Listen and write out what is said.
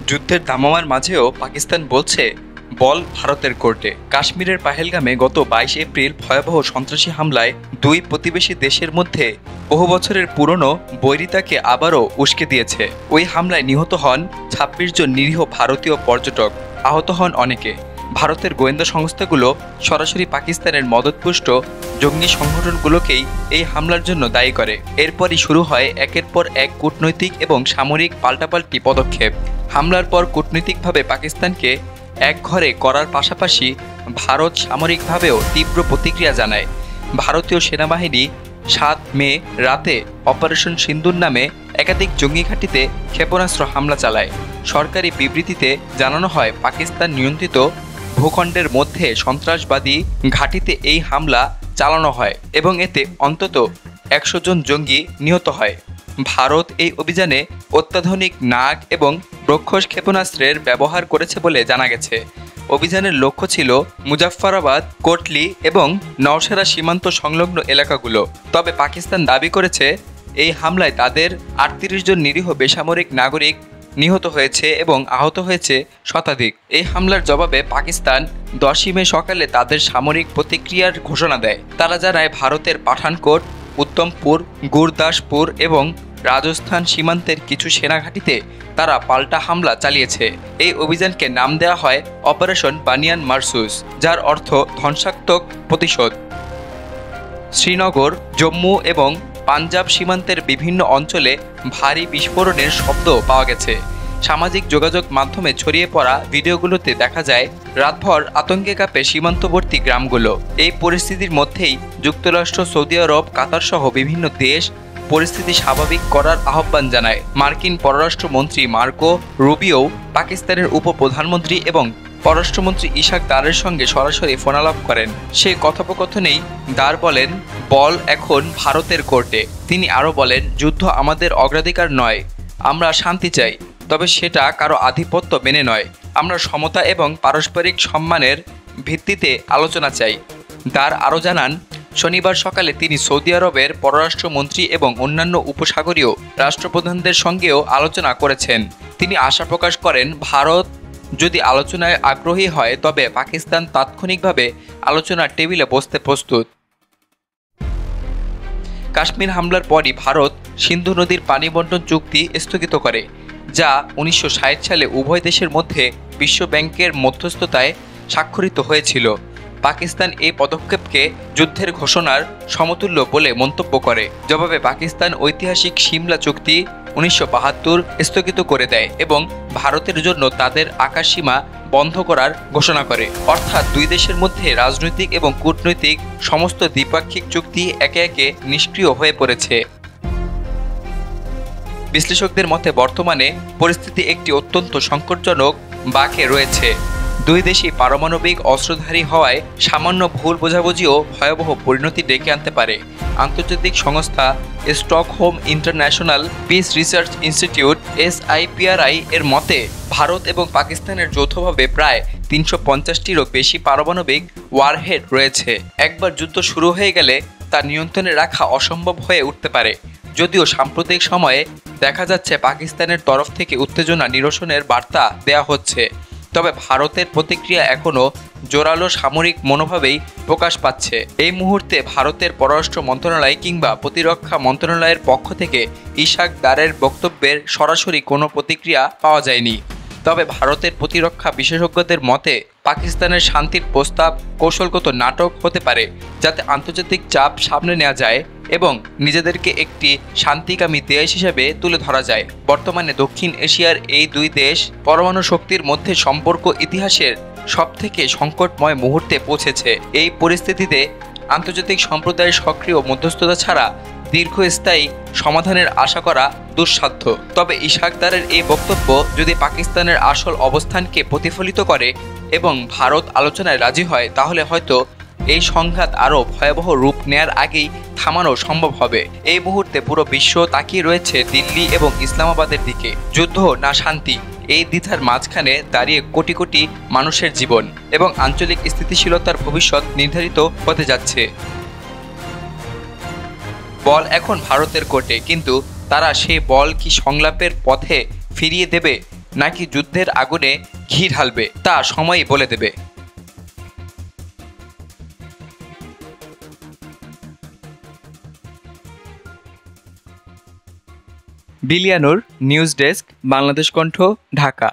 যুদ্ধের দামামার মাঝেও পাকিস্তান বলছে বল ভারতের কোর্টে। কাশ্মীরের পাহেলগামে গত ২২ এপ্রিল ভয়াবহ সন্ত্রাসী হামলায় দুই প্রতিবেশী দেশের মধ্যে বহু বছরের পুরনো বৈরিতাকে আবারও উস্কে দিয়েছে। ওই হামলায় নিহত হন ২৬ জন নিরীহ ভারতীয় পর্যটক, আহত হন অনেকে। ভারতের গোয়েন্দা সংস্থাগুলো সরাসরি পাকিস্তানের মদতপুষ্ট জঙ্গি সংগঠনগুলোকেই এই হামলার জন্য দায়ী করে। এরপরই শুরু হয় একের পর এক কূটনৈতিক এবং সামরিক পাল্টাপাল্টি পদক্ষেপ। হামলার পর কূটনৈতিকভাবে পাকিস্তানকে একঘরে করার পাশাপাশি ভারত সামরিকভাবেও তীব্র প্রতিক্রিয়া জানায়। ভারতীয় সেনাবাহিনী ৭ মে রাতে অপারেশন সিন্দুর নামে একাধিক জঙ্গি ঘাঁটিতে ক্ষেপণাস্ত্র হামলা চালায়। সরকারি বিবৃতিতে জানানো হয়, পাকিস্তান নিয়ন্ত্রিত ভূখণ্ডের মধ্যে সন্ত্রাসবাদী ঘাঁটিতে এই হামলা চালানো হয় এবং এতে অন্তত ১০০ জন জঙ্গি নিহত হয়। ভারত এই অভিযানে অত্যাধুনিক নাগ এবং ব্রহ্মস ক্ষেপণাস্ত্রের ব্যবহার করেছে বলে জানা গেছে। অভিযানের লক্ষ্য ছিল মুজাফফরাবাদ, কোটলি এবং নওশেরা সীমান্ত সংলগ্ন এলাকাগুলো। তবে পাকিস্তান দাবি করেছে এই হামলায় তাদের ৩৮ জন নিরীহ বেসামরিক নাগরিক নিহত হয়েছে এবং আহত হয়েছে শতাধিক। এই হামলার জবাবে পাকিস্তান ১০ই মে সকালে তাদের সামরিক প্রতিক্রিয়ার ঘোষণা দেয়। তারা জানায়, ভারতের পাঠানকোট, উত্তমপুর, গুরদাসপুর এবং রাজস্থান সীমান্তের কিছু সেনাঘাঁটিতে তারা পাল্টা হামলা চালিয়েছে। এই অভিযানকে নাম দেওয়া হয় অপারেশন বানিয়ান মারসুস, যার অর্থ ধ্বংসাত্মক প্রতিশোধ। শ্রীনগর, জম্মু এবং পাঞ্জাব সীমান্তের বিভিন্ন অঞ্চলে ভারী বিস্ফোরণের শব্দ পাওয়া গেছে। সামাজিক যোগাযোগ মাধ্যমে ছড়িয়ে পড়া ভিডিওগুলোতে দেখা যায় রাতভর আতঙ্কে কাঁপে সীমান্তবর্তী গ্রামগুলো। এই পরিস্থিতির মধ্যেই যুক্তরাষ্ট্র, সৌদি আরব, কাতার সহ বিভিন্ন দেশ পরিস্থিতি স্বাভাবিক করার আহ্বান জানায়। মার্কিন পররাষ্ট্রমন্ত্রী মার্কো রুবিও পাকিস্তানের উপপ্রধানমন্ত্রী এবং পররাষ্ট্রমন্ত্রী ইশাক দারের সঙ্গে সরাসরি ফোনালাপ করেন। সেই কথোপকথনেই দার বলেন, বল এখন ভারতের কোর্টে। তিনি আরও বলেন, যুদ্ধ আমাদের অগ্রাধিকার নয়, আমরা শান্তি চাই, তবে সেটা কারো আধিপত্য মেনে নয়। আমরা সমতা এবং পারস্পরিক সম্মানের ভিত্তিতে আলোচনা চাই। দার আরও জানান, শনিবার সকালে তিনি সৌদি আরবের পররাষ্ট্রমন্ত্রী এবং অন্যান্য উপসাগরীয় রাষ্ট্রপ্রধানদের সঙ্গেও আলোচনা করেছেন। তিনি আশা প্রকাশ করেন, ভারত যদি আলোচনায় আগ্রহী হয় তবে পাকিস্তান তাৎক্ষণিকভাবে আলোচনার টেবিলে বসতে প্রস্তুত। কাশ্মীর হামলার পরই ভারত সিন্ধু নদীর পানি বণ্টন চুক্তি স্থগিত করে, যা ১৯৬০ সালে উভয় দেশের মধ্যে বিশ্ব ব্যাংকের মধ্যস্থতায় স্বাক্ষরিত হয়েছিল। পাকিস্তান এই পদক্ষেপকে যুদ্ধের ঘোষণার সমতুল্য বলে মন্তব্য করে। জবাবে পাকিস্তান ঐতিহাসিক সিমলা চুক্তি ১৯৭২ স্থগিত করে দেয় এবং ভারতের জন্য তাদের আকাশসীমা বন্ধ করার ঘোষণা করে। অর্থাৎ দুই দেশের মধ্যে রাজনৈতিক এবং কূটনৈতিক সমস্ত দ্বিপাক্ষিক চুক্তি একে একে নিষ্ক্রিয় হয়ে পড়েছে। বিশ্লেষকদের মতে বর্তমানে পরিস্থিতি একটি অত্যন্ত সংকটজনক বাঁকে রয়েছে। দুই দেশই পারমাণবিক অস্ত্রধারী হওয়ায় সামান্য ভুল বোঝাবুঝিও ভয়াবহ পরিণতি ডেকে আনতে পারে। আন্তর্জাতিক সংস্থা Stockholm international piece research institute SIPRI এর মতে ভারত এবং পাকিস্তানের যৌথভাবে প্রায় ৩৫০টিরও বেশি পারমাণবিক ওয়ারহেড রয়েছে। একবার যুদ্ধ শুরু হয়ে গেলে তা নিয়ন্ত্রণে রাখা অসম্ভব হয়ে উঠতে পারে। যদিও সাম্প্রতিক সময়ে দেখা যাচ্ছে পাকিস্তানের তরফ থেকে উত্তেজনা নিরসনের বার্তা দেয়া হচ্ছে, তবে ভারতের প্রতিক্রিয়া এখনও জোরালো সামরিক মনোভাবেই প্রকাশ পাচ্ছে। এই মুহূর্তে ভারতের পররাষ্ট্র মন্ত্রণালয় কিংবা প্রতিরক্ষা মন্ত্রণালয়ের পক্ষ থেকে ইশাক দারের বক্তব্যের সরাসরি কোনো প্রতিক্রিয়া পাওয়া যায়নি। তবে ভারতের প্রতিরক্ষা বিশেষজ্ঞদের মতে পাকিস্তানের শান্তির প্রস্তাব কৌশলগত নাটক হতে পারে, যাতে আন্তর্জাতিক চাপ সামনে নেওয়া যায় এবং নিজেদেরকে একটি শান্তিকামী দেশ হিসেবে তুলে ধরা যায়। বর্তমানে দক্ষিণ এশিয়ার এই দুই দেশ পরমাণু শক্তির মধ্যে সম্পর্ক ইতিহাসের সবথেকে সংকটময় মুহূর্তে পৌঁছেছে। এই পরিস্থিতিতে আন্তর্জাতিক সম্প্রদায়ের সক্রিয় মধ্যস্থতা ছাড়া দীর্ঘস্থায়ী সমাধানের আশা করা দুঃসাধ্য। তবে ইশাক দারের এই বক্তব্য যদি পাকিস্তানের আসল অবস্থানকে প্রতিফলিত করে এবং ভারত আলোচনায় রাজি হয়, তাহলে হয়তো এই সংঘাত আরও ভয়াবহ রূপ নেয়ার আগেই থামানো সম্ভব হবে। এই মুহূর্তে পুরো বিশ্ব তাকিয়ে রয়েছে দিল্লি এবং ইসলামাবাদের দিকে। যুদ্ধ না শান্তি, এই দ্বিধার মাঝখানে দাঁড়িয়ে কোটি কোটি মানুষের জীবন এবং আঞ্চলিক স্থিতিশীলতার ভবিষ্যৎ নির্ধারিত হতে যাচ্ছে। বল এখন ভারতের কোর্টে, কিন্তু তারা সেই বল কি সংলাপের পথে ফিরিয়ে দেবে নাকি যুদ্ধের আগুনে ঘি ঢালবে তা সময়ই বলে দেবে। বিলিয়ানুর, নিউজ ডেস্ক, বাংলাদেশ কণ্ঠ, ঢাকা।